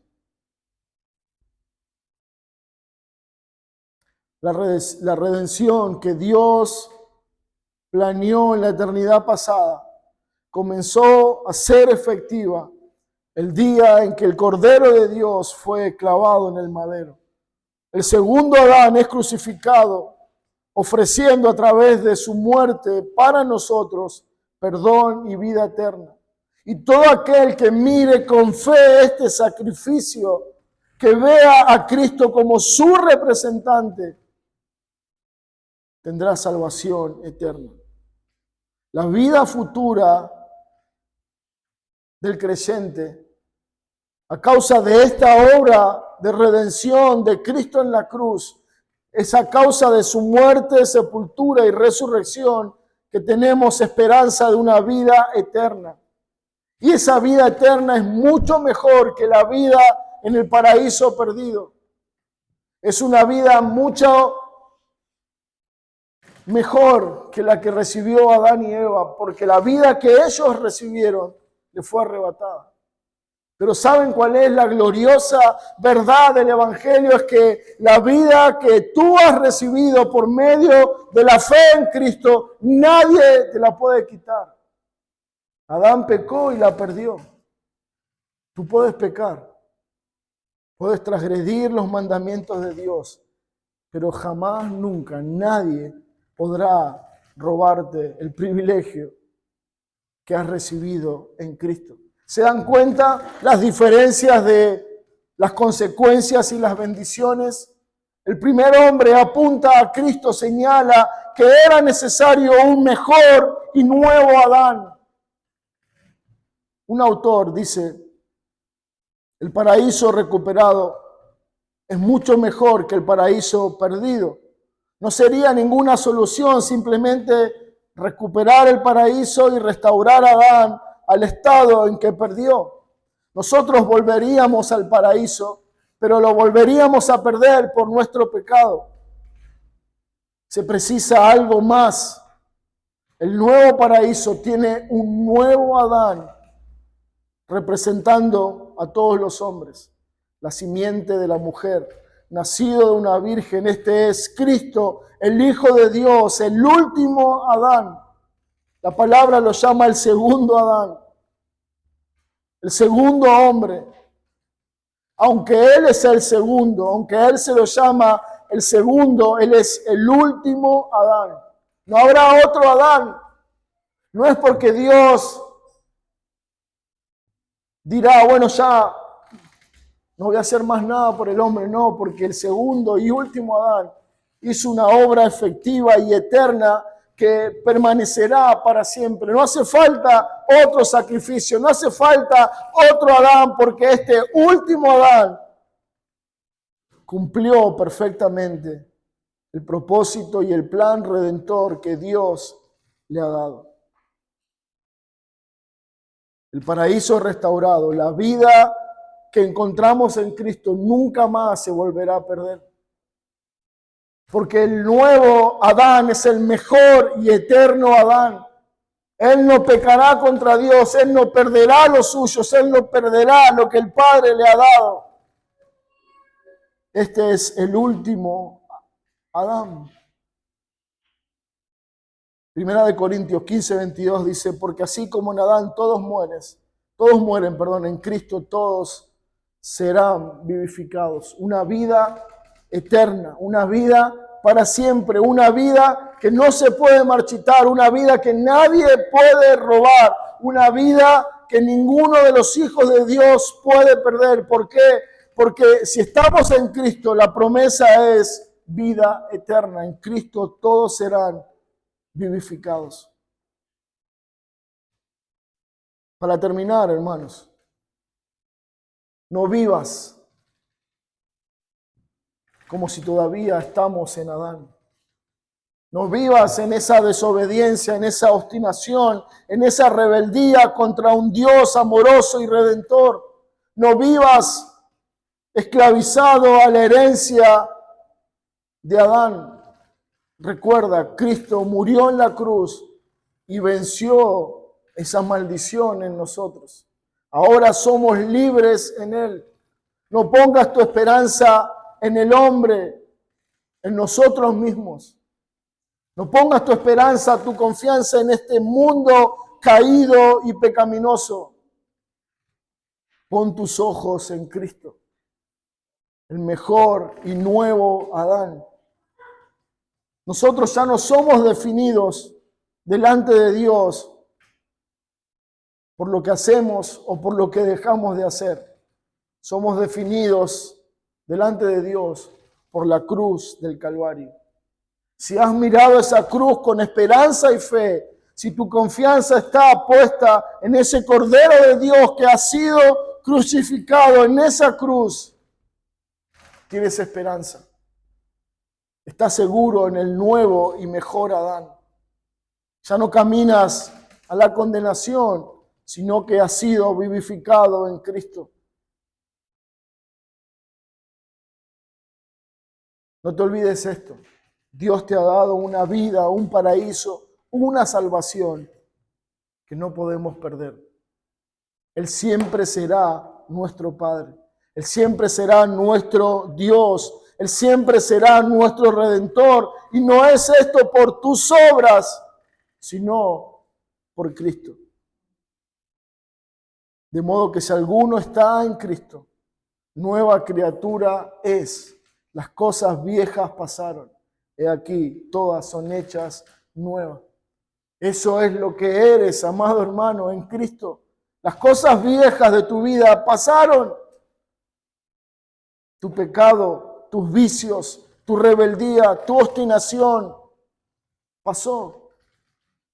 La redención que Dios planeó en la eternidad pasada comenzó a ser efectiva el día en que el Cordero de Dios fue clavado en el madero. El segundo Adán es crucificado, ofreciendo a través de su muerte para nosotros perdón y vida eterna. Y todo aquel que mire con fe este sacrificio, que vea a Cristo como su representante, tendrá salvación eterna. La vida futura del creyente, a causa de esta obra de redención de Cristo en la cruz, es a causa de su muerte, sepultura y resurrección que tenemos esperanza de una vida eterna. Y esa vida eterna es mucho mejor que la vida en el paraíso perdido. Es una vida mucho mejor que la que recibió Adán y Eva, porque la vida que ellos recibieron le fue arrebatada. Pero ¿saben cuál es la gloriosa verdad del Evangelio? Es que la vida que tú has recibido por medio de la fe en Cristo, nadie te la puede quitar. Adán pecó y la perdió. Tú puedes pecar, puedes transgredir los mandamientos de Dios, pero jamás, nunca, nadie podrá robarte el privilegio que has recibido en Cristo. ¿Se dan cuenta las diferencias de las consecuencias y las bendiciones? El primer hombre apunta a Cristo, señala que era necesario un mejor y nuevo Adán. Un autor dice, el paraíso recuperado es mucho mejor que el paraíso perdido. No sería ninguna solución simplemente recuperar el paraíso y restaurar a Adán al estado en que perdió. Nosotros volveríamos al paraíso, pero lo volveríamos a perder por nuestro pecado. Se precisa algo más. El nuevo paraíso tiene un nuevo Adán representando a todos los hombres, la simiente de la mujer, nacido de una virgen. Este es Cristo, el Hijo de Dios, el último Adán. La palabra lo llama el segundo Adán, el segundo hombre. Aunque Él es el segundo, aunque Él se lo llama el segundo, Él es el último Adán. No habrá otro Adán. No es porque Dios dirá, bueno, ya no voy a hacer más nada por el hombre. No, porque el segundo y último Adán hizo una obra efectiva y eterna que permanecerá para siempre. No hace falta otro sacrificio, no hace falta otro Adán, porque este último Adán cumplió perfectamente el propósito y el plan redentor que Dios le ha dado. El paraíso restaurado, la vida que encontramos en Cristo nunca más se volverá a perder. Porque el nuevo Adán es el mejor y eterno Adán. Él no pecará contra Dios, Él no perderá los suyos, Él no perderá lo que el Padre le ha dado. Este es el último Adán. Primera de Corintios 15:22 dice, porque así como en Adán todos mueren, en Cristo todos serán vivificados. Una vida eterna, una vida para siempre, una vida que no se puede marchitar, una vida que nadie puede robar, una vida que ninguno de los hijos de Dios puede perder. ¿Por qué? Porque si estamos en Cristo, la promesa es vida eterna. En Cristo todos serán vivificados. Para terminar, hermanos, no vivas como si todavía estamos en Adán. No vivas en esa desobediencia, en esa obstinación, en esa rebeldía contra un Dios amoroso y redentor. No vivas esclavizado a la herencia de Adán. Recuerda, Cristo murió en la cruz y venció esa maldición en nosotros. Ahora somos libres en Él. No pongas tu esperanza en el hombre, en nosotros mismos. No pongas tu esperanza, tu confianza en este mundo caído y pecaminoso. Pon tus ojos en Cristo, el mejor y nuevo Adán. Nosotros ya no somos definidos delante de Dios por lo que hacemos o por lo que dejamos de hacer. Somos definidos delante de Dios por la cruz del Calvario. Si has mirado esa cruz con esperanza y fe, si tu confianza está puesta en ese Cordero de Dios que ha sido crucificado en esa cruz, tienes esperanza. Estás seguro en el nuevo y mejor Adán. Ya no caminas a la condenación, sino que has sido vivificado en Cristo. No te olvides esto. Dios te ha dado una vida, un paraíso, una salvación que no podemos perder. Él siempre será nuestro Padre. Él siempre será nuestro Dios. Él siempre será nuestro Redentor. Y no es esto por tus obras, sino por Cristo. De modo que si alguno está en Cristo, nueva criatura es. Las cosas viejas pasaron. He aquí, todas son hechas nueva. Eso es lo que eres, amado hermano, en Cristo. Las cosas viejas de tu vida pasaron. Tu pecado, tus vicios, tu rebeldía, tu obstinación pasó.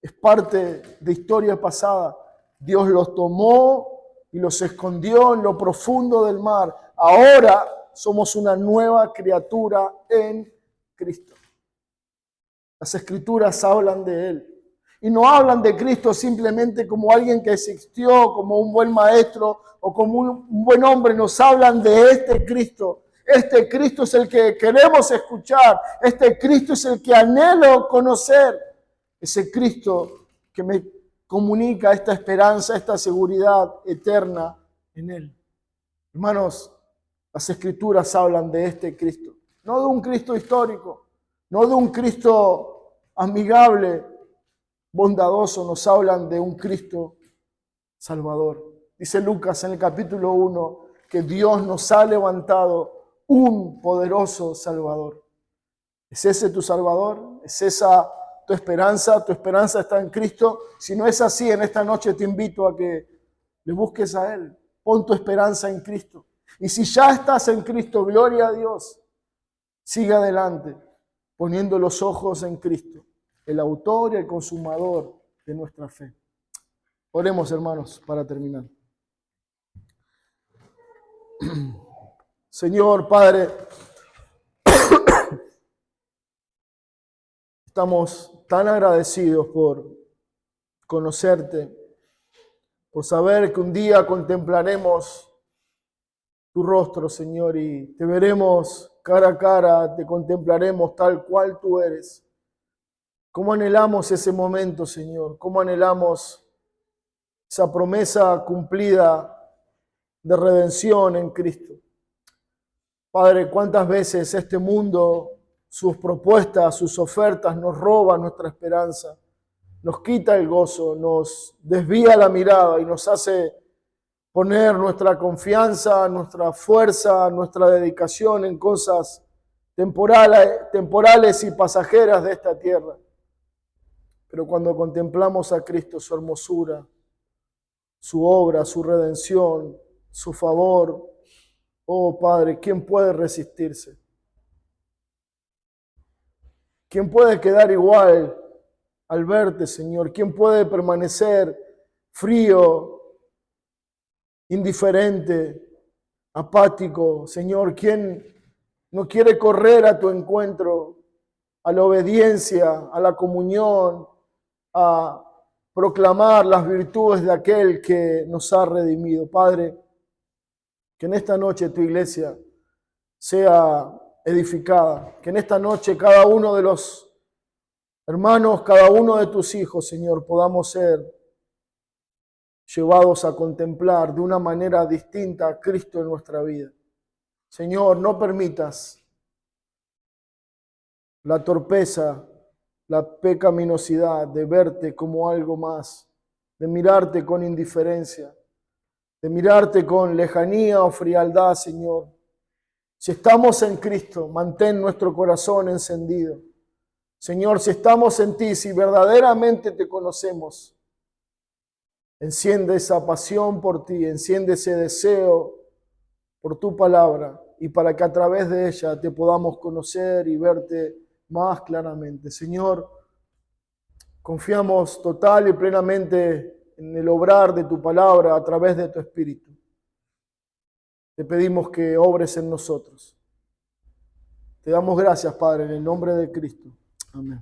Es parte de historia pasada. Dios los tomó y los escondió en lo profundo del mar. Ahora somos una nueva criatura en Cristo. Las Escrituras hablan de Él. Y no hablan de Cristo simplemente como alguien que existió, como un buen maestro o como un buen hombre. Nos hablan de este Cristo. Este Cristo es el que queremos escuchar. Este Cristo es el que anhelo conocer. Ese Cristo que me comunica esta esperanza, esta seguridad eterna en Él. Hermanos, las Escrituras hablan de este Cristo. No de un Cristo histórico, no de un Cristo amigable, bondadoso, nos hablan de un Cristo Salvador. Dice Lucas en el capítulo 1 que Dios nos ha levantado un poderoso Salvador. ¿Es ese tu Salvador? ¿Es esa tu esperanza? ¿Tu esperanza está en Cristo? Si no es así, en esta noche te invito a que le busques a Él. Pon tu esperanza en Cristo. Y si ya estás en Cristo, gloria a Dios, sigue adelante poniendo los ojos en Cristo, el autor y el consumador de nuestra fe. Oremos, hermanos, para terminar. Señor, Padre, estamos tan agradecidos por conocerte, por saber que un día contemplaremos tu rostro, Señor, y te veremos cara a cara, te contemplaremos tal cual tú eres. ¿Cómo anhelamos ese momento, Señor? ¿Cómo anhelamos esa promesa cumplida de redención en Cristo? Padre, ¿cuántas veces este mundo, sus propuestas, sus ofertas nos roban nuestra esperanza, nos quita el gozo, nos desvía la mirada y nos hace poner nuestra confianza, nuestra fuerza, nuestra dedicación en cosas temporales y pasajeras de esta tierra? Pero cuando contemplamos a Cristo, su hermosura, su obra, su redención, su favor, oh Padre, ¿quién puede resistirse? ¿Quién puede quedar igual al verte, Señor? ¿Quién puede permanecer frío, indiferente, apático? Señor, ¿quién no quiere correr a tu encuentro, a la obediencia, a la comunión, a proclamar las virtudes de aquel que nos ha redimido? Padre, que en esta noche tu iglesia sea edificada, que en esta noche cada uno de los hermanos, cada uno de tus hijos, Señor, podamos ser llevados a contemplar de una manera distinta a Cristo en nuestra vida. Señor, no permitas la torpeza, la pecaminosidad de verte como algo más, de mirarte con indiferencia, de mirarte con lejanía o frialdad, Señor. Si estamos en Cristo, mantén nuestro corazón encendido. Señor, si estamos en ti, si verdaderamente te conocemos, enciende esa pasión por ti, enciende ese deseo por tu palabra y para que a través de ella te podamos conocer y verte más claramente. Señor, confiamos total y plenamente en el obrar de tu palabra a través de tu Espíritu. Te pedimos que obres en nosotros. Te damos gracias, Padre, en el nombre de Cristo. Amén.